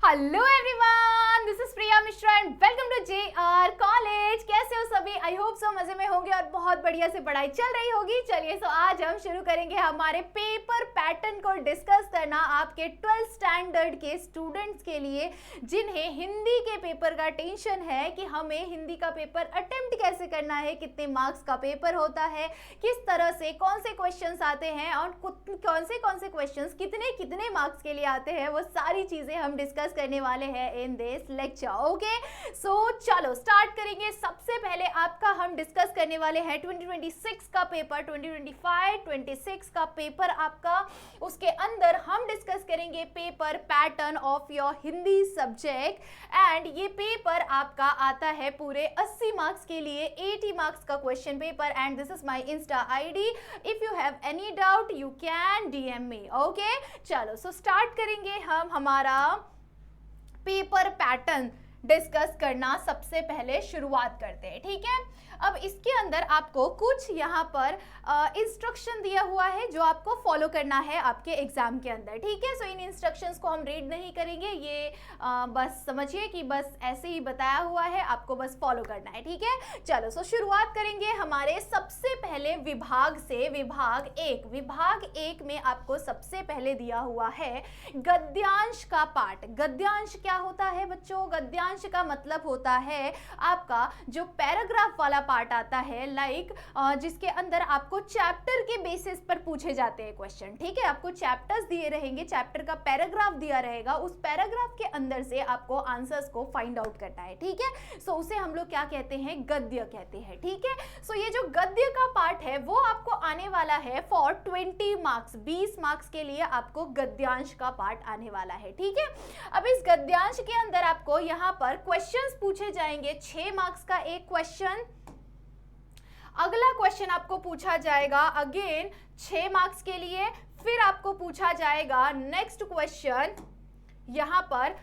Hello everyone, this is Priya Mishra and welcome to JR college. कैसे हो सभी? आई होप सो मजे में होंगे और बहुत बढ़िया से पढ़ाई चल रही होगी। चलिए तो आज हम शुरू करेंगे हमारे पेपर पैटर्न को डिस्कस करना आपके 12th स्टैंडर्ड के स्टूडेंट्स के लिए जिन्हें हिंदी के पेपर का टेंशन है कि हमें हिंदी का पेपर अटेम्प्ट कैसे करना है, कितने मार्क्स का पेपर होता है, किस तरह से कौन से क्वेश्चंस आते हैं और कौन से क्वेश्चंस कितने कितने मार्क्स के लिए आते हैं, वो सारी चीजें हम डिस्कस करने वाले हैं इन दिस लेक्चर। ओके, सो चलो स्टार्ट करेंगे। सबसे पहले आपका हम डिस्कस करने वाले हैं 2026 का पेपर, 2025-26 का पेपर आपका। उसके अंदर हम डिस्कस करेंगे paper pattern of your Hindi subject and ये पेपर आपका आता है पूरे 80 मार्क्स के लिए, 80 मार्क्स का question paper and this is my Insta ID. If you have any doubt you can DM me. Okay, चलो सो स्टार्ट करेंगे हम हमारा पेपर पैटर्न डिस्कस करना। सबसे पहले शुरुआत करते हैं, ठीक है। अब इसके अंदर आपको कुछ यहाँ पर इंस्ट्रक्शन दिया हुआ है जो आपको फॉलो करना है आपके एग्जाम के अंदर, ठीक है। सो इन इंस्ट्रक्शंस को हम रीड नहीं करेंगे, ये बस समझिए कि बस ऐसे ही बताया हुआ है, आपको बस फॉलो करना है, ठीक है। चलो सो शुरुआत करेंगे हमारे सबसे पहले विभाग से। विभाग एक में आपको सबसे पहले दिया हुआ है गद्यांश का पार्ट। गद्यांश क्या होता है बच्चों? गद्यांश का मतलब होता है आपका जो पैराग्राफ वाला पार्ट आता है, लाइक जिसके अंदर आपको चैप्टर के बेसिस पर पूछे जाते हैं क्वेश्चन, ठीक है। आपको चैप्टर्स दिए रहेंगे, चैप्टर का पैराग्राफ दिया रहेगा, उस पैराग्राफ के अंदर से आपको आंसर्स को फाइंड आउट करना है, ठीक है। सो उसे हम लोग क्या कहते हैं? गद्य कहते हैं, ठीक है। सो ये जो गद्य का पार्ट है वो आपको आने वाला है फॉर 20 मार्क्स, 20 मार्क्स के लिए आपको गद्यांश का पार्ट आने वाला है, ठीक है। अब इस गद्यांश के अंदर आपको यहाँ पर क्वेश्चंस पूछे जाएंगे, 6 मार्क्स का एक क्वेश्चन। अगला क्वेश्चन आपको पूछा जाएगा अगेन 6 मार्क्स के लिए, फिर आपको पूछा जाएगा नेक्स्ट क्वेश्चन यहां पर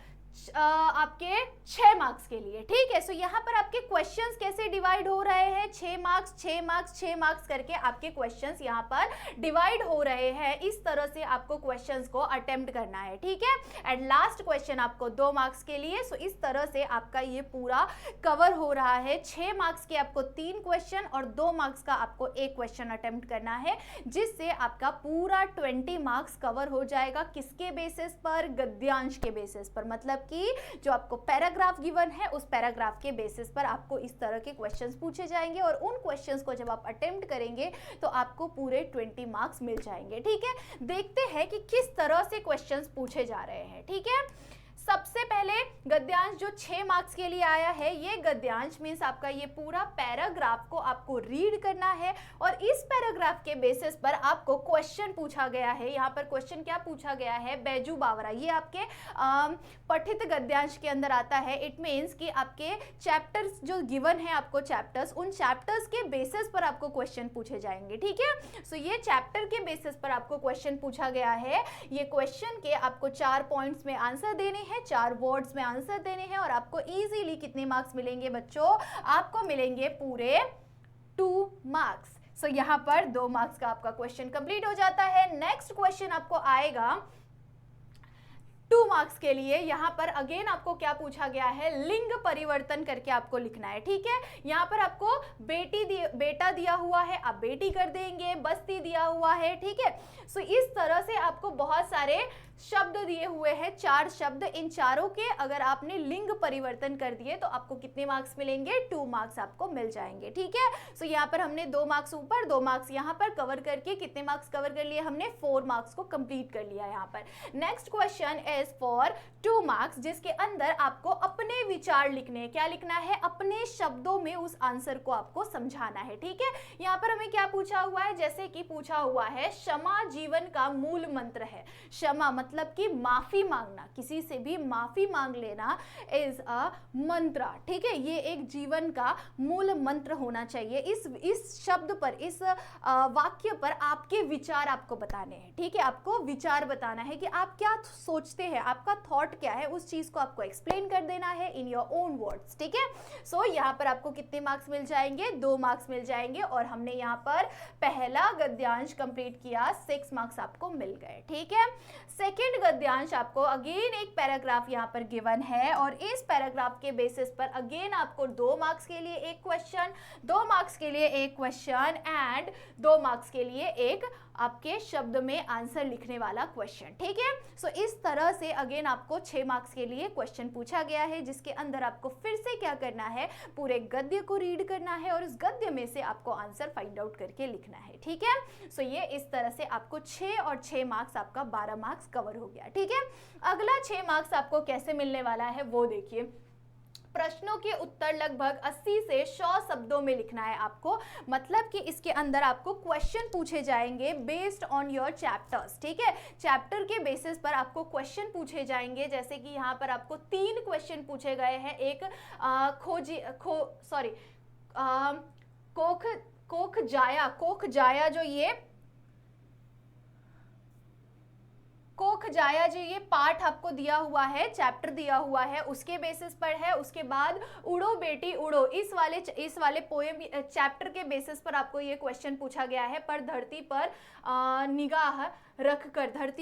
आपके 6 मार्क्स के लिए, ठीक है। सो यहाँ पर आपके क्वेश्चंस कैसे डिवाइड हो रहे हैं? 6 मार्क्स 6 मार्क्स 6 मार्क्स करके आपके क्वेश्चंस यहाँ पर डिवाइड हो रहे हैं। इस तरह से आपको क्वेश्चंस को अटेम्प्ट करना है, ठीक है। एंड लास्ट क्वेश्चन आपको 2 मार्क्स के लिए। सो इस तरह से आपका ये पूरा कवर हो रहा है। 6 मार्क्स के आपको 3 क्वेश्चन और 2 मार्क्स का आपको 1 क्वेश्चन अटेम्प्ट करना है, जिससे आपका पूरा 20 मार्क्स कवर हो जाएगा। किसके बेसिस पर? गद्यांश के बेसिस पर, मतलब कि जो आपको पैराग्राफ गिवन है उस पैराग्राफ के बेसिस पर आपको इस तरह के क्वेश्चंस पूछे जाएंगे और उन क्वेश्चंस को जब आप अटेम्प्ट करेंगे तो आपको पूरे 20 मार्क्स मिल जाएंगे, ठीक है। देखते हैं कि किस तरह से क्वेश्चंस पूछे जा रहे हैं, ठीक है। सबसे पहले गद्यांश जो 6 मार्क्स के लिए आया है, ये गद्यांश मीन्स आपका ये पूरा पैराग्राफ को आपको रीड करना है और इस पैराग्राफ के बेसिस पर आपको क्वेश्चन पूछा गया है। यहाँ पर क्वेश्चन क्या पूछा गया है? बैजू बावरा, ये आपके पठित गद्यांश के अंदर आता है। इट मीन्स कि आपके चैप्टर्स जो गिवन है आपको चैप्टर्स, उन चैप्टर्स के बेसिस पर आपको क्वेश्चन पूछे जाएंगे, ठीक है। सो ये चैप्टर के बेसिस पर आपको क्वेश्चन पूछा गया है। ये क्वेश्चन के आपको 4 पॉइंट्स में आंसर देने हैं, 4 वर्ड्स में आंसर देने हैं और आपको इजीली कितने मार्क्स मिलेंगे बच्चों? आपको मिलेंगे पूरे 2 मार्क्स। सो यहाँ पर 2 मार्क्स का आपका क्वेश्चन कंप्लीट हो जाता है। नेक्स्ट क्वेश्चन आपको आएगा 2 मार्क्स के लिए। यहाँ पर अगेन आपको क्या पूछा गया है? लिंग परिवर्तन करके आपको लिखना है, ठीक है। यहाँ पर आपको बेटा दिया हुआ है, आप बेटी कर देंगे, बस्ती दिया हुआ है, ठीक है। सो इस तरह से आपको बहुत सारे शब्द दिए हुए हैं, 4 शब्द। इन चारों के अगर आपने लिंग परिवर्तन कर दिए तो आपको कितने मार्क्स मिलेंगे? 2 मार्क्स आपको मिल जाएंगे, ठीक है। सो यहाँ पर हमने 2 मार्क्स ऊपर 2 मार्क्स यहाँ पर कवर करके कितने मार्क्स कवर कर लिए हमने? 4 मार्क्स को कंप्लीट कर लिया यहाँ पर। Next question is for 2 marks, जिसके अंदर आपको अपने विचार लिखने हैं। क्या लिखना है? अपने शब्दों में उस आंसर को आपको समझाना है, ठीक है। यहाँ पर हमें क्या पूछा हुआ है? जैसे कि पूछा हुआ है क्षमा जीवन का मूल मंत्र है। क्षमा मतलब कि माफी मांगना, किसी से भी माफी मांग लेना इज अ मंत्र, ठीक है। ये एक जीवन का मूल मंत्र होना चाहिए। इस शब्द पर, इस वाक्य पर आपके विचार आपको बताने हैं, ठीक है। आपको विचार बताना है कि आप क्या सोचते हैं, आपका थॉट क्या है उस चीज को आपको एक्सप्लेन कर देना है इन योर ओन वर्ड्स, ठीक है। सो यहाँ पर आपको कितने मार्क्स मिल जाएंगे, 2 मार्क्स मिल जाएंगे, और हमने यहाँ पर पहला गद्यांश कंप्लीट किया, 6 मार्क्स आपको मिल गए, ठीक है। सेकंड गद्यांश आपको अगेन एक पैराग्राफ यहाँ पर गिवन है, और इस पैराग्राफ के बेसिस पर अगेन आपको 2 मार्क्स के लिए एक क्वेश्चन, 2 मार्क्स के लिए एक क्वेश्चन एंड 2 मार्क्स के लिए एक आपके शब्द में आंसर लिखने वाला क्वेश्चन, ठीक है। सो इस तरह से अगेन आपको 6 मार्क्स के लिए क्वेश्चन पूछा गया है, जिसके अंदर आपको फिर से क्या करना है, पूरे गद्य को रीड करना है और उस गद्य में से आपको आंसर फाइंड आउट करके लिखना है, ठीक है। सो ये इस तरह से आपको 6 और 6 मार्क्स, आपका 12 मार्क्स कवर हो गया, ठीक है। अगला 6 मार्क्स आपको कैसे मिलने वाला है वो देखिए। प्रश्नों के उत्तर लगभग 80 से 100 शब्दों में लिखना है आपको, मतलब कि इसके अंदर आपको क्वेश्चन पूछे जाएंगे बेस्ड ऑन योर चैप्टर्स, ठीक है। चैप्टर के बेसिस पर आपको क्वेश्चन पूछे जाएंगे, जैसे कि यहाँ पर आपको 3 क्वेश्चन पूछे गए हैं। एक कोख जाया जो ये पाठ आपको दिया हुआ है, चैप्टर दिया हुआ है, उसके बेसिस पर है। उसके बाद उड़ो बेटी उड़ो, इस वाले पोएम चैप्टर के बेसिस पर आपको ये क्वेश्चन पूछा गया है। पर धरती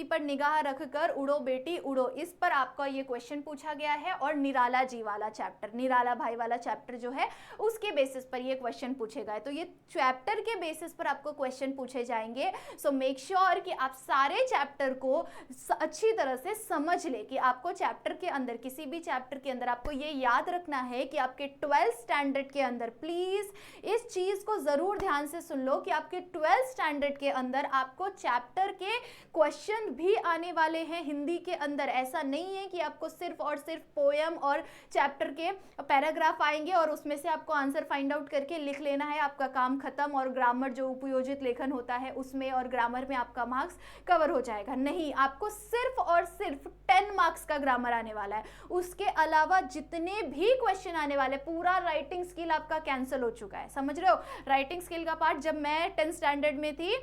पर निगाह रखकर उड़ो बेटी उड़ो, इस पर आपका ये क्वेश्चन पूछा गया है। और निराला जी वाला चैप्टर, निराला भाई वाला चैप्टर जो है उसके बेसिस पर ये क्वेश्चन पूछे गए। तो ये चैप्टर के बेसिस पर आपको क्वेश्चन पूछे जाएंगे। सो मेक श्योर कि आप सारे चैप्टर को अच्छी तरह से समझ ले, कि आपको चैप्टर के अंदर, किसी भी चैप्टर के अंदर आपको ये याद रखना है कि आपके 12th स्टैंडर्ड के अंदर, प्लीज इस चीज को जरूर ध्यान से सुन लो, कि आपके 12th स्टैंडर्ड के अंदर आपको चैप्टर के क्वेश्चन भी आने वाले हैं हिंदी के अंदर। ऐसा नहीं है कि आपको सिर्फ और सिर्फ पोएम और चैप्टर के पैराग्राफ आएंगे और उसमें से आपको आंसर फाइंड आउट करके लिख लेना है, आपका काम खत्म, और ग्रामर जो उपयोजित लेखन होता है उसमें और ग्रामर में आपका मार्क्स कवर हो जाएगा। नहीं, आपको सिर्फ और सिर्फ 10 मार्क्स का ग्रामर आने वाला है। उसके अलावा जितने भी क्वेश्चन आने वाले, पूरा राइटिंग स्किल आपका कैंसिल हो चुका है, समझ रहे हो। राइटिंग स्किल का पार्ट जब मैं 10th स्टैंडर्ड में थी,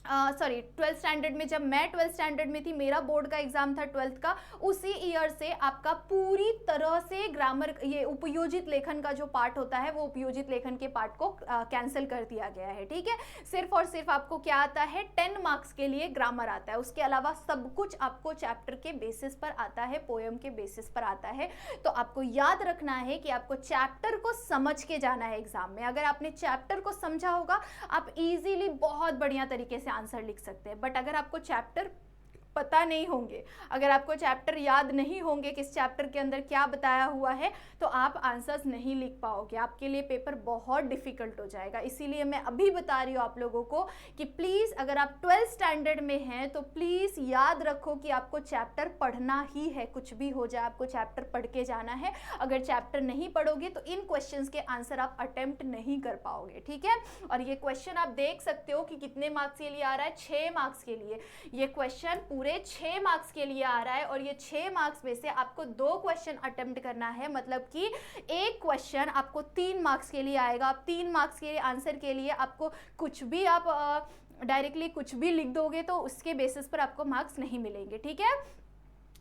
12th स्टैंडर्ड में, जब मैं 12th स्टैंडर्ड में थी, मेरा बोर्ड का एग्जाम था 12th का, उसी ईयर से आपका पूरी तरह से ग्रामर, ये उपयोजित लेखन का जो पार्ट होता है, वो उपयोजित लेखन के पार्ट को कैंसिल कर दिया गया है, ठीक है। सिर्फ और सिर्फ आपको क्या आता है, 10 मार्क्स के लिए ग्रामर आता है। उसके अलावा सब कुछ आपको चैप्टर के बेसिस पर आता है, पोएम के बेसिस पर आता है। तो आपको याद रखना है कि आपको चैप्टर को समझ के जाना है एग्जाम में। अगर आपने चैप्टर को समझा होगा, आप इजीली बहुत बढ़िया तरीके से आंसर लिख सकते हैं। बट अगर आपको चैप्टर पता नहीं होंगे, अगर आपको चैप्टर याद नहीं होंगे किस चैप्टर के अंदर क्या बताया हुआ है, तो आप आंसर्स नहीं लिख पाओगे, आपके लिए पेपर बहुत डिफिकल्ट हो जाएगा। इसीलिए मैं अभी बता रही हूँ आप लोगों को कि प्लीज़ अगर आप 12th स्टैंडर्ड में हैं तो प्लीज़ याद रखो कि आपको चैप्टर पढ़ना ही है, कुछ भी हो जाए आपको चैप्टर पढ़ के जाना है। अगर चैप्टर नहीं पढ़ोगे तो इन क्वेश्चंस के आंसर आप अटेम्प्ट नहीं कर पाओगे, ठीक है। और ये क्वेश्चन आप देख सकते हो कि कितने मार्क्स के लिए आ रहा है, 6 मार्क्स के लिए ये क्वेश्चन पूरे 6 मार्क्स के लिए आ रहा है। और ये 6 मार्क्स में से आपको 2 क्वेश्चन अटेम्प्ट करना है, मतलब कि एक क्वेश्चन आपको 3 मार्क्स के लिए आएगा। आप 3 मार्क्स के आंसर के लिए आपको कुछ भी, आप डायरेक्टली कुछ भी लिख दोगे तो उसके बेसिस पर आपको मार्क्स नहीं मिलेंगे, ठीक है,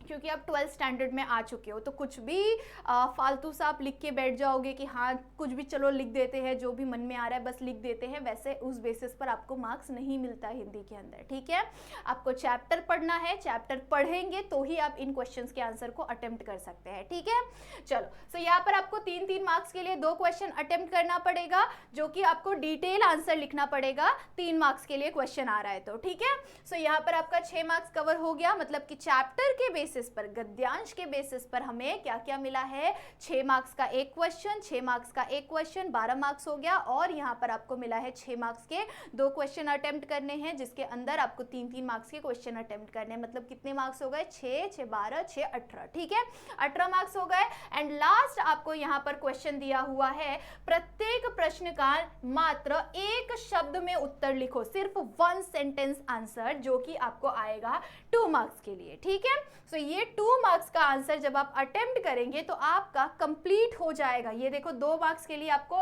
क्योंकि आप 12th स्टैंडर्ड में आ चुके हो। तो कुछ भी फालतू सा आप लिख के बैठ जाओगे कि हाँ कुछ भी चलो लिख देते हैं, जो भी मन में आ रहा है बस लिख देते हैं, वैसे उस बेसिस पर आपको मार्क्स नहीं मिलता हिंदी के अंदर, ठीक है। आपको चैप्टर पढ़ना है, चैप्टर पढ़ेंगे तो ही आप इन क्वेश्चंस के आंसर को अटेम्प्ट कर सकते हैं, ठीक है। चलो, सो यहाँ पर आपको 3-3 मार्क्स के लिए 2 क्वेश्चन अटेम्प्ट करना पड़ेगा, जो कि आपको डिटेल आंसर लिखना पड़ेगा। 3 मार्क्स के लिए क्वेश्चन आ रहा है तो, ठीक है। सो यहाँ पर आपका 6 मार्क्स कवर हो गया, मतलब कि चैप्टर के बेसिस पर, गद्यांश के बेसिस पर हमें क्या क्या मिला है, 6 मार्क्स का एक क्वेश्चन, 6 मार्क्स का एक क्वेश्चन, 12 मार्क्स हो गया। और यहाँ पर आपको मिला है 6 मार्क्स के 2 क्वेश्चन अटेम्प्ट करने हैं, जिसके अंदर आपको 3-3 मार्क्स के क्वेश्चन अटेम्प्ट करने हैं। मतलब कितने मार्क्स हो गए, 6, 6, 12, 6, 18, ठीक है, 18 मार्क्स हो गए। एंड लास्ट आपको यहाँ पर क्वेश्चन दिया हुआ है, प्रत्येक प्रश्न का मात्र एक शब्द में उत्तर लिखो, सिर्फ 1 सेंटेंस आंसर, जो कि आपको आएगा 2 मार्क्स के लिए, ठीक है। सो ये 2 मार्क्स का आंसर जब आप अटेम्प्ट करेंगे तो आपका कंप्लीट हो जाएगा। ये देखो 2 मार्क्स के लिए आपको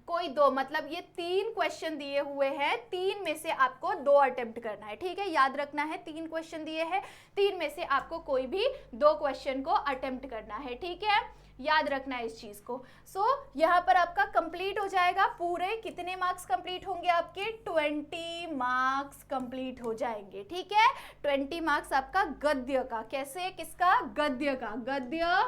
कोई दो, मतलब ये 3 क्वेश्चन दिए हुए हैं, 3 में से आपको 2 अटेम्प्ट करना है, ठीक है, याद रखना है 3 क्वेश्चन दिए हैं, 3 में से आपको कोई भी 2 क्वेश्चन को अटेम्प्ट करना है, ठीक है, याद रखना है इस चीज को। सो यहाँ पर आपका कंप्लीट हो जाएगा, पूरे कितने मार्क्स कंप्लीट होंगे आपके, 20 मार्क्स कंप्लीट हो जाएंगे, ठीक है, 20 मार्क्स आपका गद्य का, कैसे, किसका, गद्य का, गद्य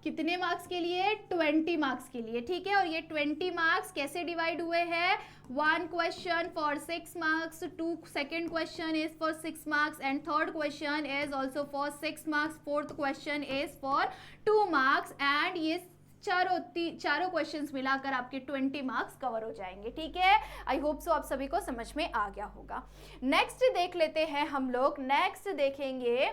कितने मार्क्स के लिए, 20 मार्क्स के लिए, ठीक है, और ये 20 मार्क्स कैसे डिवाइड हुए हैं, 1 question for 6 marks, 2 second question is for 6 marks and third question is also for 6 marks, fourth question is for 2 marks and ये चारों क्वेश्चंस मिलाकर आपके 20 मार्क्स कवर हो जाएंगे, ठीक है। आई होप सो आप सभी को समझ में आ गया होगा। नेक्स्ट देख लेते हैं हम लोग, नेक्स्ट देखेंगे,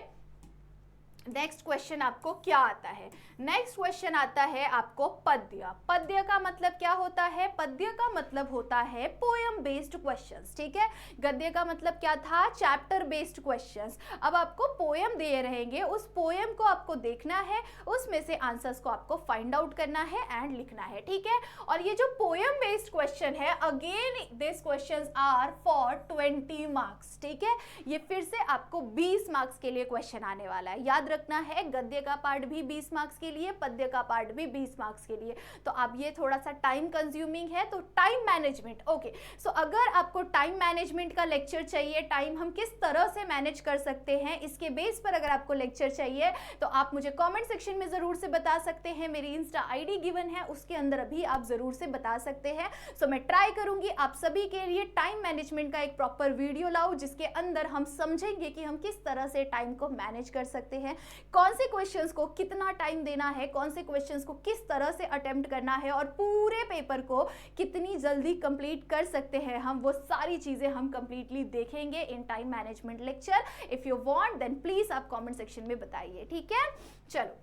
नेक्स्ट क्वेश्चन आपको क्या आता है, नेक्स्ट क्वेश्चन आता है आपको पद्य। पद्य का मतलब क्या होता है, पद्य का मतलब होता है पोयम बेस्ड क्वेश्चंस, ठीक है, गद्य का मतलब क्या था, चैप्टर बेस्ड क्वेश्चंस। अब आपको पोयम दे रहेंगे, उस पोयम को आपको देखना है, उसमें से आंसर्स को आपको फाइंड आउट करना है एंड लिखना है, ठीक है। और ये जो पोयम बेस्ड क्वेश्चन है, again this questions are for 20 marks, ठीक है, ये फिर से आपको 20 मार्क्स के लिए क्वेश्चन आने वाला है, याद रखना है, गद्य का पार्ट भी 20 मार्क्स के लिए, पद्य का पार्ट भी 20 मार्क्स के लिए। तो अब ये थोड़ा सा टाइम कंज्यूमिंग है, तो टाइम मैनेजमेंट, ओके, सो अगर आपको टाइम मैनेजमेंट का लेक्चर चाहिए, टाइम हम किस तरह से मैनेज कर सकते हैं, इसके बेस पर अगर आपको लेक्चर चाहिए तो आप मुझे कमेंट सेक्शन में जरूर से बता सकते हैं, मेरी इंस्टा आईडी गिवन है, उसके अंदर भी आप जरूर से बता सकते हैं। सो मैं ट्राई करूंगी आप सभी के लिए टाइम मैनेजमेंट का एक प्रॉपर वीडियो लाऊं, जिसके अंदर हम समझेंगे कि हम किस तरह से टाइम को मैनेज कर सकते हैं, कौन से क्वेश्चंस को कितना टाइम देना है, कौन से क्वेश्चंस को किस तरह से अटेम्प्ट करना है, और पूरे पेपर को कितनी जल्दी कंप्लीट कर सकते हैं हम, वो सारी चीजें हम कंप्लीटली देखेंगे in time management lecture. If you want then please आप कमेंट सेक्शन में बताइए, ठीक है। चलो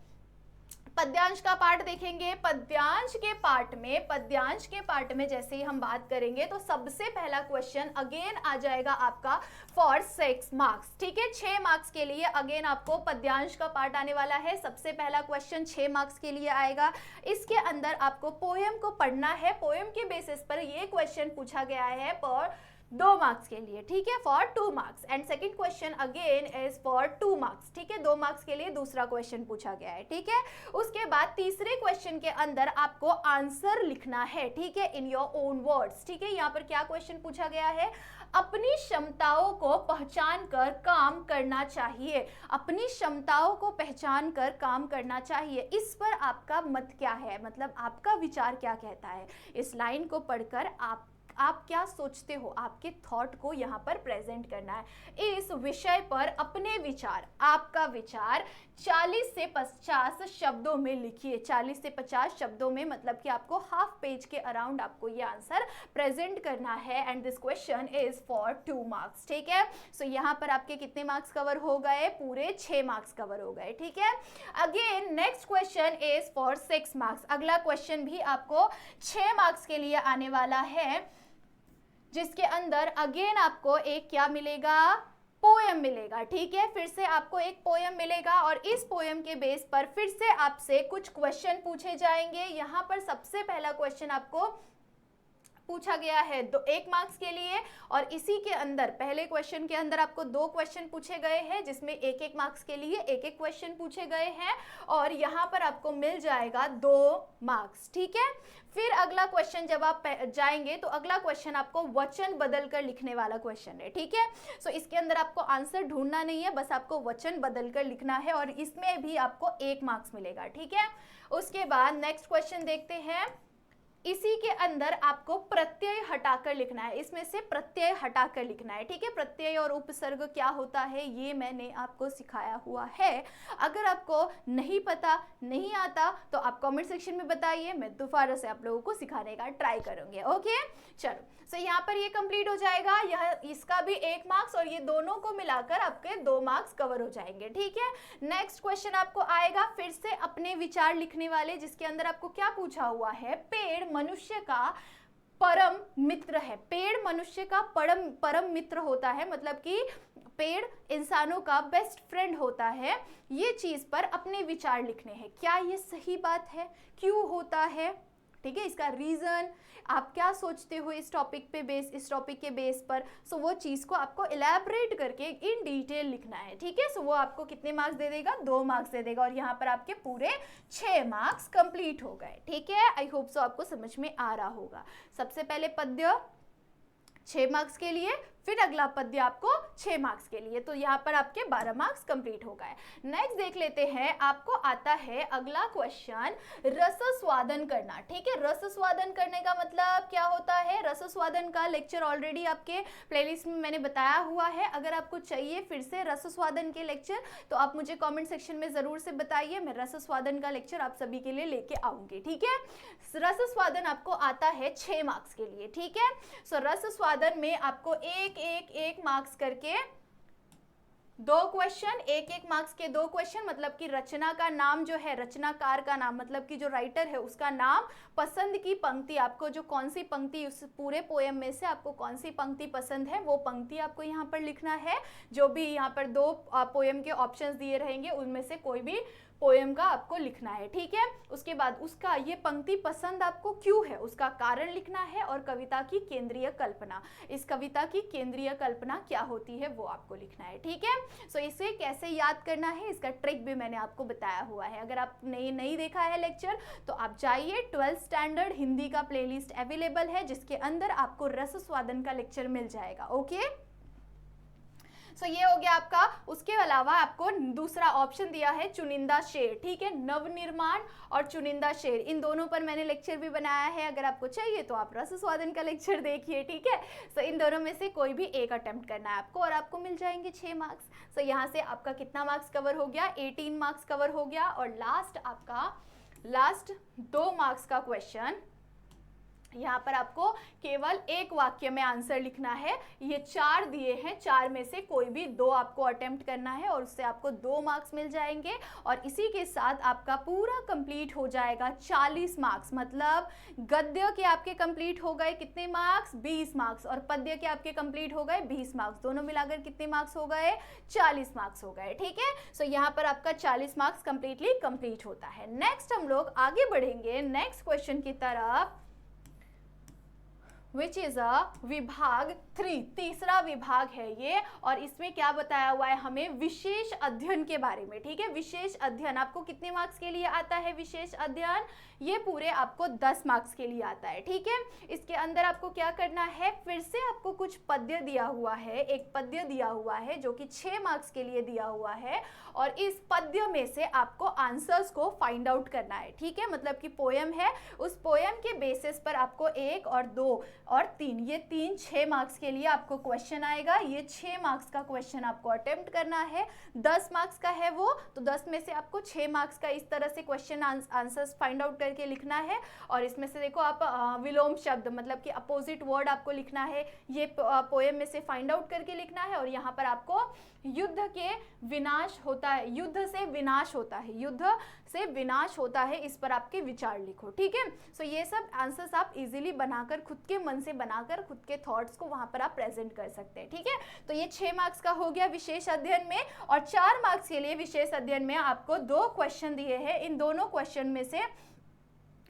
पद्यांश का पार्ट देखेंगे। पद्यांश के पार्ट में जैसे ही हम बात करेंगे तो सबसे पहला क्वेश्चन अगेन आ जाएगा आपका फॉर 6 मार्क्स, ठीक है, 6 मार्क्स के लिए अगेन आपको पद्यांश का पार्ट आने वाला है। सबसे पहला क्वेश्चन 6 मार्क्स के लिए आएगा, इसके अंदर आपको पोएम को पढ़ना है, पोएम के बेसिस पर ये क्वेश्चन पूछा गया है पर 2 मार्क्स के लिए, ठीक है, for 2 marks, and second question again is for 2 marks, ठीक है, 2 मार्क्स के लिए दूसरा क्वेश्चन पूछा गया है, ठीक है। उसके बाद तीसरे क्वेश्चन के अंदर आपको आंसर लिखना है, ठीक है, इन योर ओन वर्ड्स, ठीक है। यहाँ पर क्या क्वेश्चन पूछा गया है, अपनी क्षमताओं को पहचान कर काम करना चाहिए, अपनी क्षमताओं को पहचान कर काम करना चाहिए, इस पर आपका मत क्या है, मतलब आपका विचार क्या कहता है, इस लाइन को पढ़कर आप क्या सोचते हो, आपके थॉट को यहाँ पर प्रेजेंट करना है। इस विषय पर अपने विचार, आपका विचार 40 से 50 शब्दों में लिखिए, 40 से 50 शब्दों में, मतलब कि आपको हाफ पेज के अराउंड आपको ये आंसर प्रेजेंट करना है, and this question is for 2 marks, ठीक है। सो यहाँ पर आपके कितने मार्क्स कवर हो गए, पूरे 6 मार्क्स कवर हो गए, ठीक है। Again next question is for 6 marks, अगला क्वेश्चन भी आपको 6 मार्क्स के लिए आने वाला है, जिसके अंदर अगेन आपको एक क्या मिलेगा, पोएम मिलेगा, ठीक है, फिर से आपको एक पोएम मिलेगा, और इस पोएम के बेस पर फिर से आपसे कुछ क्वेश्चन पूछे जाएंगे। यहाँ पर सबसे पहला क्वेश्चन आपको पूछा गया है 1 मार्क्स के लिए, और इसी के अंदर पहले क्वेश्चन के अंदर आपको 2 क्वेश्चन पूछे गए हैं, जिसमें 1-1 मार्क्स के लिए 1-1 क्वेश्चन पूछे गए हैं, और यहाँ पर आपको मिल जाएगा 2 मार्क्स, ठीक है। फिर अगला क्वेश्चन जब आप जाएंगे तो अगला क्वेश्चन आपको वचन बदल कर लिखने वाला क्वेश्चन है, ठीक है। सो इसके अंदर आपको आंसर ढूंढना नहीं है, बस आपको वचन बदल कर लिखना है, और इसमें भी आपको 1 मार्क्स मिलेगा, ठीक है। उसके बाद नेक्स्ट क्वेश्चन देखते हैं, इसी के अंदर आपको प्रत्यय हटाकर लिखना है, इसमें से प्रत्यय हटाकर लिखना है, ठीक है। प्रत्यय और उपसर्ग क्या होता है ये मैंने आपको सिखाया हुआ है, अगर आपको नहीं पता, नहीं आता तो आप कमेंट सेक्शन में बताइए, मैं दोबारा से आप लोगों को सिखाने का ट्राई करूंगी, ओके। चलो सो यहाँ पर ये कंप्लीट हो जाएगा, यह इसका भी 1 मार्क्स, और ये दोनों को मिलाकर आपके 2 मार्क्स कवर हो जाएंगे, ठीक है। नेक्स्ट क्वेश्चन आपको आएगा फिर से अपने विचार लिखने वाले, जिसके अंदर आपको क्या पूछा हुआ है, पेड़ मनुष्य का परम मित्र है, पेड़ मनुष्य का परम मित्र होता है, मतलब कि पेड़ इंसानों का बेस्ट फ्रेंड होता है, ये चीज पर अपने विचार लिखने हैं। क्या ये सही बात है, क्यों होता है, ठीक है, इसका रीजन, आप क्या सोचते हो इस टॉपिक के बेस पर, सो वो चीज को आपको इलैबोरेट करके इन डिटेल लिखना है। ठीक है, सो वो आपको कितने मार्क्स दे देगा, 2 मार्क्स दे देगा, और यहाँ पर आपके पूरे 6 मार्क्स कंप्लीट हो गए। ठीक है, आई होप सो आपको समझ में आ रहा होगा। सबसे पहले पद्य 6 मार्क्स के लिए, फिर अगला पद्य आपको 6 मार्क्स के लिए, तो यहाँ पर आपके 12 मार्क्स कंप्लीट हो गए। नेक्स्ट देख लेते हैं, आपको आता है अगला क्वेश्चन, रस स्वादन करना। ठीक है, रस स्वादन करने का मतलब क्या होता है, रस स्वादन का लेक्चर ऑलरेडी आपके प्लेलिस्ट में मैंने बताया हुआ है। अगर आपको चाहिए फिर से रस स्वादन के लेक्चर तो आप मुझे कॉमेंट सेक्शन में जरूर से बताइए, मैं रस स्वादन का लेक्चर आप सभी के लिए लेके आऊंगी। ठीक है, रस स्वादन आपको आता है 6 मार्क्स के लिए। ठीक है, सो रस स्वादन में आपको एक मार्क्स करके 2 क्वेश्चन, एक मार्क्स के 2 क्वेश्चन, मतलब कि रचना का नाम जो है, रचनाकार का नाम, मतलब कि जो राइटर है उसका नाम, पसंद की पंक्ति, आपको जो कौन सी पंक्ति उस पूरे पोएम में से आपको कौन सी पंक्ति पसंद है वो पंक्ति आपको यहाँ पर लिखना है। जो भी यहाँ पर 2 पोएम के ऑप्शंस दिए रहेंगे उनमें से कोई भी पोएम का आपको लिखना है। ठीक है, उसके बाद उसका ये पंक्ति पसंद आपको क्यों है उसका कारण लिखना है, और कविता की केंद्रीय कल्पना, इस कविता की केंद्रीय कल्पना क्या होती है वो आपको लिखना है। ठीक है, सो इसे कैसे याद करना है इसका ट्रिक भी मैंने आपको बताया हुआ है। अगर आप नहीं देखा है लेक्चर तो आप जाइए, 12th स्टैंडर्ड हिंदी का प्लेलिस्ट अवेलेबल है जिसके अंदर आपको रस स्वादन का लेक्चर मिल जाएगा। ओके, सो ये हो गया आपका। उसके अलावा आपको दूसरा ऑप्शन दिया है चुनिंदा शेर। ठीक है, नवनिर्माण और चुनिंदा शेर, इन दोनों पर मैंने लेक्चर भी बनाया है, अगर आपको चाहिए तो आप रस स्वादन का लेक्चर देखिए। ठीक है, सो इन दोनों में से कोई भी एक अटेम्प्ट करना है आपको और आपको मिल जाएंगे 6 मार्क्स। सो यहाँ से आपका कितना मार्क्स कवर हो गया, 18 मार्क्स कवर हो गया। और लास्ट 2 मार्क्स का क्वेश्चन, यहाँ पर आपको केवल एक वाक्य में आंसर लिखना है। ये 4 दिए हैं, 4 में से कोई भी 2 आपको अटेम्प्ट करना है और उससे आपको 2 मार्क्स मिल जाएंगे। और इसी के साथ आपका पूरा कंप्लीट हो जाएगा 40 मार्क्स, मतलब गद्य के आपके कंप्लीट हो गए कितने मार्क्स, 20 मार्क्स, और पद्य के आपके कंप्लीट हो गए 20 मार्क्स, दोनों मिलाकर कितने मार्क्स हो गए, 40 मार्क्स हो गए। ठीक है, सो यहाँ पर आपका 40 मार्क्स कंप्लीटली कंप्लीट होता है। नेक्स्ट हम लोग आगे बढ़ेंगे नेक्स्ट क्वेश्चन की तरफ, विच इज अ विभाग 3, तीसरा विभाग है ये, और इसमें क्या बताया हुआ है हमें, विशेष अध्ययन के बारे में। ठीक है, विशेष अध्ययन आपको कितने मार्क्स के लिए आता है, विशेष अध्ययन ये पूरे आपको 10 मार्क्स के लिए आता है। ठीक है, इसके अंदर आपको क्या करना है, फिर से आपको कुछ पद्य दिया हुआ है, एक पद्य दिया हुआ है जो कि 6 मार्क्स के लिए दिया हुआ है, और इस पद्य में से आपको आंसर्स को फाइंड आउट करना है। ठीक है, मतलब कि पोएम है, उस पोएम के बेसिस पर आपको 1 और 2 और 3, ये 6 मार्क्स के लिए आपको क्वेश्चन आएगा। ये 6 मार्क्स का क्वेश्चन आपको अटेम्प्ट करना है, 10 मार्क्स का है वो, तो 10 में से आपको 6 मार्क्स का इस तरह से क्वेश्चन आंसर्स फाइंड आउट करके लिखना है। और इसमें से देखो आप विलोम शब्द, मतलब कि अपोजिट वर्ड आपको लिखना है, ये पोएम में से फाइंड आउट करके लिखना है। और यहाँ पर आपको युद्ध के विनाश होता है, युद्ध से विनाश होता है, युद्ध से विनाश होता है, इस पर आपके विचार लिखो। ठीक है, सो ये सब आंसर्स आप इजीली बनाकर, खुद के मन से बनाकर, खुद के थॉट्स को वहां पर आप प्रेजेंट कर सकते हैं। ठीक है, तो ये 6 मार्क्स का हो गया विशेष अध्ययन में। और 4 मार्क्स के लिए विशेष अध्ययन में आपको 2 क्वेश्चन दिए हैं, इन दोनों क्वेश्चन में से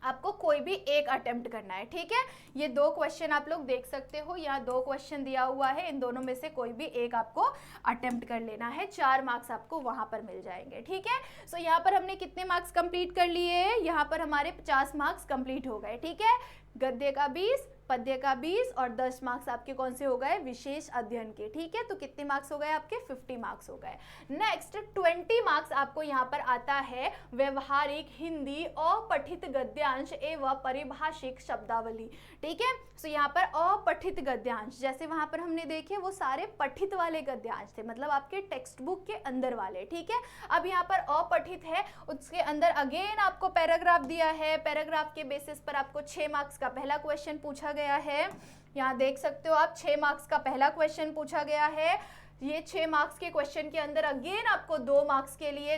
आपको कोई भी एक अटेम्प्ट करना है। ठीक है, ये 2 क्वेश्चन आप लोग देख सकते हो, यहाँ 2 क्वेश्चन दिया हुआ है, इन दोनों में से कोई भी एक आपको अटेम्प्ट कर लेना है, 4 मार्क्स आपको वहां पर मिल जाएंगे। ठीक है, सो यहाँ पर हमने कितने मार्क्स कंप्लीट कर लिए, यहाँ पर हमारे 50 मार्क्स कंप्लीट हो गए। ठीक है, गद्य का 20, पद्य का 20 और 10 मार्क्स आपके कौन से हो गए, विशेष अध्ययन के। ठीक है, तो कितने मार्क्स हो गए आपके, 50 मार्क्स हो गए। नेक्स्ट 20 मार्क्स आपको यहाँ पर आता है व्यवहारिक हिंदी अपठित गद्यांश एवं परिभाषिक शब्दावली। ठीक है, सो यहाँ पर अपठित गद्यांश, जैसे वहां पर हमने देखे वो सारे पठित वाले गद्यांश थे, मतलब आपके टेक्स्ट बुक के अंदर वाले। ठीक है, अब यहाँ पर अपठित है, उसके अंदर अगेन आपको पैराग्राफ दिया है, पैराग्राफ के बेसिस पर आपको 6 मार्क्स का पहला क्वेश्चन पूछा गया है। यहाँ देख सकते हो आप, 6 मार्क्स का पहला क्वेश्चन पूछा गया है। ये 6 मार्क्स के क्वेश्चन के अंदर अगेन आपको 2 मार्क्स के लिए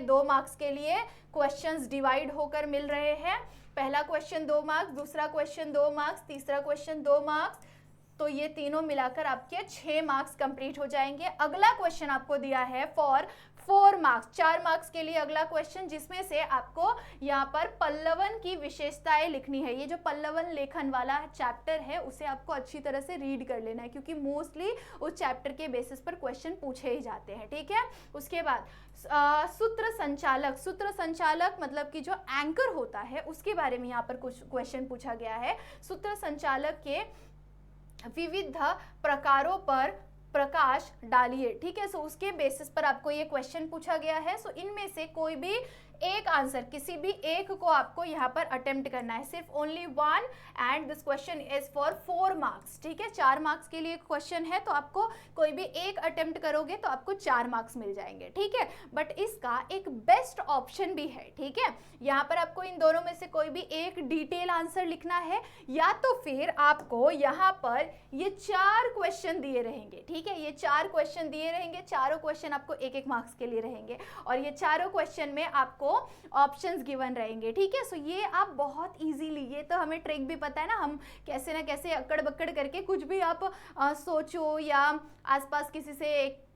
क्वेश्चंस डिवाइड होकर मिल रहे हैं। पहला क्वेश्चन 2 मार्क्स, दूसरा क्वेश्चन 2 मार्क्स, तीसरा क्वेश्चन 2 मार्क्स, तो ये तीनों मिलाकर आपके 6 मार्क्स कंप्लीट हो जाएंगे। अगला क्वेश्चन आपको दिया है फॉर 4 मार्क्स, 4 मार्क्स के लिए अगला क्वेश्चन, जिसमें से आपको यहाँ पर पल्लवन की विशेषताएं लिखनी है। ये जो पल्लवन लेखन वाला चैप्टर है उसे आपको अच्छी तरह से रीड कर लेना है, क्योंकि मोस्टली उस चैप्टर के बेसिस पर क्वेश्चन पूछे ही जाते हैं, ठीक है। उसके बाद सूत्र संचालक, सूत्र संचालक मतलब कि जो एंकर होता है उसके बारे में यहाँ पर कुछ क्वेश्चन पूछा गया है। सूत्र संचालक के विविध प्रकारों पर प्रकाश डालिए, ठीक है। सो उसके बेसिस पर आपको ये क्वेश्चन पूछा गया है। सो इनमें से कोई भी एक आंसर, किसी भी एक को आपको यहाँ पर अटेम्प्ट करना है, सिर्फ only one, and this question is for 4 marks, ठीक है। 4 मार्क्स के लिए क्वेश्चन है, तो आपको कोई भी एक अटेम्प्ट करोगे तो आपको 4 मार्क्स मिल जाएंगे, ठीक है। बट इसका एक बेस्ट ऑप्शन भी है, ठीक है। यहाँ पर आपको इन दोनों में से कोई भी एक डिटेल आंसर लिखना है, या तो फिर आपको यहाँ पर ये 4 क्वेश्चन दिए रहेंगे, ठीक है। ये 4 क्वेश्चन दिए रहेंगे, चारों क्वेश्चन आपको 1-1 मार्क्स के लिए रहेंगे, और ये चारों क्वेश्चन में आपको ऑप्शंस गिवन रहेंगे, ठीक है। सो ये आप बहुत इजीली, ये तो हमें ट्रिक भी पता है ना, हम कैसे ना कैसे अकड़ बकड़ करके कुछ भी आप सोचो या आसपास किसी से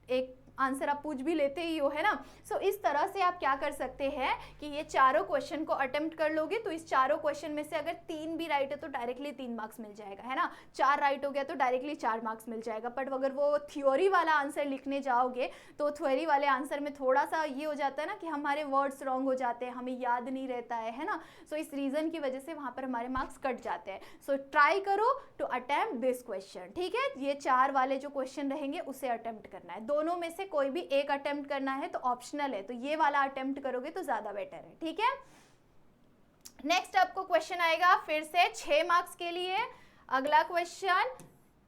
एक आंसर आप पूछ भी लेते ही हो, है ना। सो इस तरह से आप क्या कर सकते हैं कि ये चारों क्वेश्चन को अटेम्प्ट कर लोगे, तो इस चारों क्वेश्चन में से अगर 3 भी राइट है तो डायरेक्टली 3 मार्क्स मिल जाएगा, है ना। 4 राइट हो गया तो डायरेक्टली 4 मार्क्स मिल जाएगा। बट अगर वो थ्योरी वाला आंसर लिखने जाओगे तो थ्योरी वाले आंसर में थोड़ा सा ये हो जाता है ना कि हमारे वर्ड्स रॉन्ग हो जाते हैं, हमें याद नहीं रहता है ना। सो इस रीजन की वजह से वहाँ पर हमारे मार्क्स कट जाते हैं। सो ट्राई करो टू अटेम्प्ट दिस क्वेश्चन, ठीक है। ये 4 वाले जो क्वेश्चन रहेंगे उसे अटेम्प्ट करना है, दोनों में से कोई भी एक अटेम्प्ट करना है, तो ऑप्शनल है, तो ये वाला अटेम्प्ट करोगे तो ज्यादा बेटर है, ठीक है। नेक्स्ट आपको क्वेश्चन आएगा फिर से 6 मार्क्स के लिए। अगला क्वेश्चन,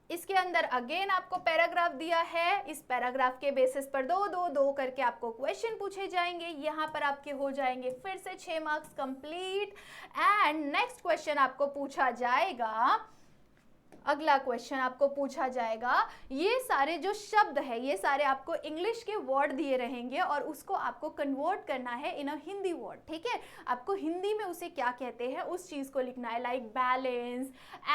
इसके अंदर अगेन आपको पैराग्राफ दिया है, इस पैराग्राफ के बेसिस पर 2-2-2 करके आपको क्वेश्चन पूछे जाएंगे, यहाँ पर आपके हो जाएंगे फिर से 6 marks complete. And next question आपको पूछा जाएगा, अगला क्वेश्चन आपको पूछा जाएगा, ये सारे जो शब्द है ये सारे आपको इंग्लिश के वर्ड दिए रहेंगे और उसको आपको कन्वर्ट करना है इन अ हिंदी वर्ड, ठीक है। आपको हिंदी में उसे क्या कहते हैं उस चीज को लिखना है, लाइक बैलेंस,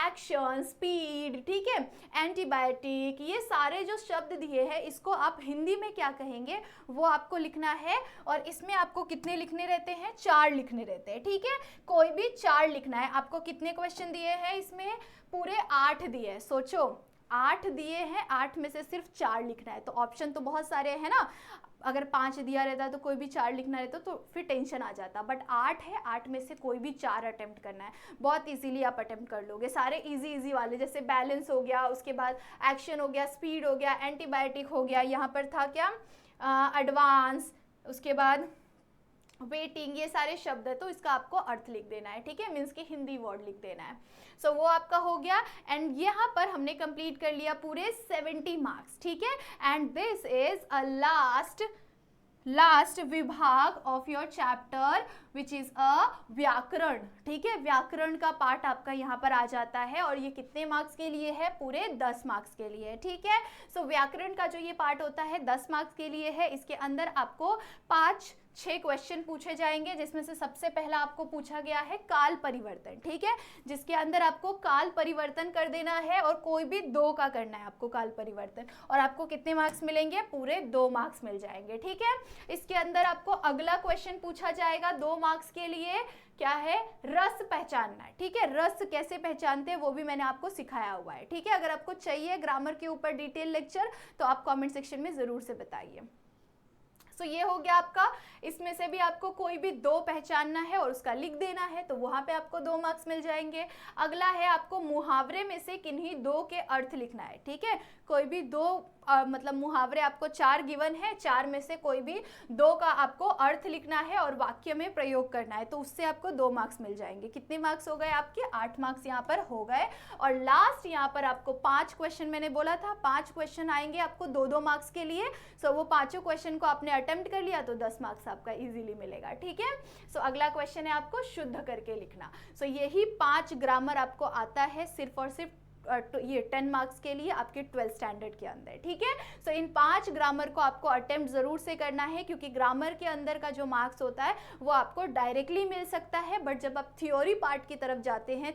एक्शन, स्पीड, ठीक है, एंटीबायोटिक, ये सारे जो शब्द दिए हैं इसको आप हिंदी में क्या कहेंगे वो आपको लिखना है। और इसमें आपको कितने लिखने रहते हैं, 4 लिखने रहते हैं, ठीक है। कोई भी 4 लिखना है। आपको कितने क्वेश्चन दिए हैं, इसमें पूरे 8 दिए हैं, सोचो 8 दिए हैं, 8 में से सिर्फ 4 लिखना है, तो ऑप्शन तो बहुत सारे हैं ना। अगर 5 दिया रहता तो कोई भी 4 लिखना रहता तो फिर टेंशन आ जाता, बट 8 है, 8 में से कोई भी 4 अटेम्प्ट करना है। बहुत इजीली आप अटेम्प्ट कर लोगे, सारे इजी वाले, जैसे बैलेंस हो गया, उसके बाद एक्शन हो गया, स्पीड हो गया, एंटीबायोटिक हो गया, यहाँ पर था क्या एडवांस, उसके बाद वेटिंग, ये सारे शब्द है, तो इसका आपको अर्थ लिख देना है, ठीक है, मीन्स कि हिंदी वर्ड लिख देना है। सो वो आपका हो गया। एंड यहाँ पर हमने कंप्लीट कर लिया पूरे 70 मार्क्स, ठीक है। And this is a last विभाग of your chapter which is a व्याकरण, ठीक है। व्याकरण का पार्ट आपका यहाँ पर आ जाता है, और ये कितने मार्क्स के लिए है, पूरे 10 मार्क्स के लिए, ठीक है। सो व्याकरण का जो ये पार्ट होता है 10 मार्क्स के लिए है। इसके अंदर आपको 5-6 क्वेश्चन पूछे जाएंगे, जिसमें से सबसे पहला आपको पूछा गया है काल परिवर्तन, ठीक है, जिसके अंदर आपको काल परिवर्तन कर देना है, और कोई भी 2 का करना है आपको काल परिवर्तन, और आपको कितने मार्क्स मिलेंगे, पूरे 2 मार्क्स मिल जाएंगे, ठीक है। इसके अंदर आपको अगला क्वेश्चन पूछा जाएगा 2 मार्क्स के लिए, क्या है, रस पहचानना, ठीक है। रस कैसे पहचानते हैं वो भी मैंने आपको सिखाया हुआ है, ठीक है। अगर आपको चाहिए ग्रामर के ऊपर डिटेल लेक्चर तो आप कमेंट सेक्शन में जरूर से बताइए। सो ये हो गया आपका, इसमें से भी आपको कोई भी 2 पहचानना है और उसका लिख देना है, तो वहां पे आपको 2 मार्क्स मिल जाएंगे। अगला है आपको मुहावरे में से किन्हीं 2 के अर्थ लिखना है, ठीक है। कोई भी 2 मतलब मुहावरे आपको 4 गिवन है, 4 में से कोई भी 2 का आपको अर्थ लिखना है और वाक्य में प्रयोग करना है, तो उससे आपको 2 मार्क्स मिल जाएंगे। कितने मार्क्स हो गए आपके, 8 मार्क्स यहाँ पर हो गए। और लास्ट यहाँ पर आपको 5 क्वेश्चन, मैंने बोला था 5 क्वेश्चन आएंगे आपको 2-2 मार्क्स के लिए। सो वो 5 क्वेश्चन को आपने अटेम्प्ट कर लिया तो 10 मार्क्स आपका इजीली मिलेगा, ठीक है। सो अगला क्वेश्चन है आपको शुद्ध करके लिखना। सो यही 5 ग्रामर आपको आता है सिर्फ और सिर्फ ये 10 मार्क्स के लिए आपके 12th स्टैंडर्ड के अंदर, ठीक है। सो इन 5 ग्रामर को आपको अटेम्प्ट जरूर से करना है, क्योंकि ग्रामर के अंदर का जो मार्क्स होता है वो आपको डायरेक्टली मिल सकता है, बट जब आप थ्योरी पार्ट की तरफ जाते हैं,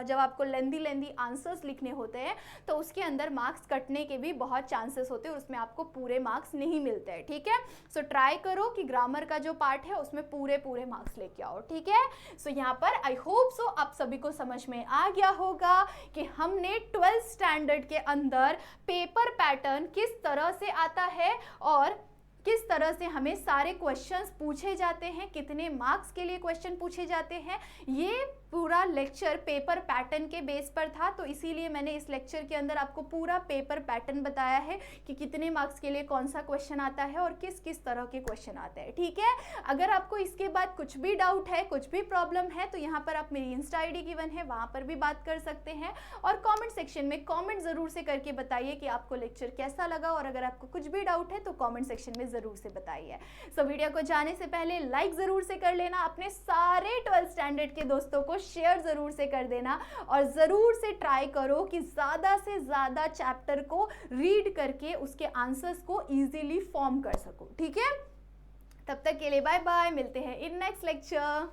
जब आपको लेंदी आंसर्स लिखने होते हैं, तो उसके अंदर मार्क्स कटने के भी बहुत चांसेस होते हैं, उसमें आपको पूरे मार्क्स नहीं मिलते हैं, ठीक है। सो ट्राई करो कि ग्रामर का जो पार्ट है उसमें पूरे मार्क्स लेके आओ, ठीक है। सो यहाँ पर आई होप सो आप सभी को समझ में आ गया होगा कि हमने 12th स्टैंडर्ड के अंदर पेपर पैटर्न किस तरह से आता है और किस तरह से हमें सारे क्वेश्चंस पूछे जाते हैं, कितने मार्क्स के लिए क्वेश्चन पूछे जाते हैं, ये पूरा लेक्चर पेपर पैटर्न के बेस पर था। तो इसीलिए मैंने इस लेक्चर के अंदर आपको पूरा पेपर पैटर्न बताया है कि कितने मार्क्स के लिए कौन सा क्वेश्चन आता है और किस किस तरह के क्वेश्चन आते हैं, ठीक है। अगर आपको इसके बाद कुछ भी डाउट है, कुछ भी प्रॉब्लम है, तो यहाँ पर आप मेरी इंस्टा आईडी गिवन है, वहाँ पर भी बात कर सकते हैं, और कॉमेंट सेक्शन में कॉमेंट ज़रूर से करके बताइए कि आपको लेक्चर कैसा लगा, और अगर आपको कुछ भी डाउट है तो कॉमेंट सेक्शन में ज़रूर से बताइए। सो वीडियो को जाने से पहले लाइक ज़रूर से कर लेना, अपने सारे 12th स्टैंडर्ड के दोस्तों को शेयर ज़रूर से कर देना, और ज़रूर से ट्राई करो कि ज़्यादा से ज़्यादा चैप्टर को रीड करके उसके आंसर्स को ईजिली फॉर्म कर सको, ठीक है। तब तक के लिए बाय बाय, मिलते हैं इन नेक्स्ट लेक्चर।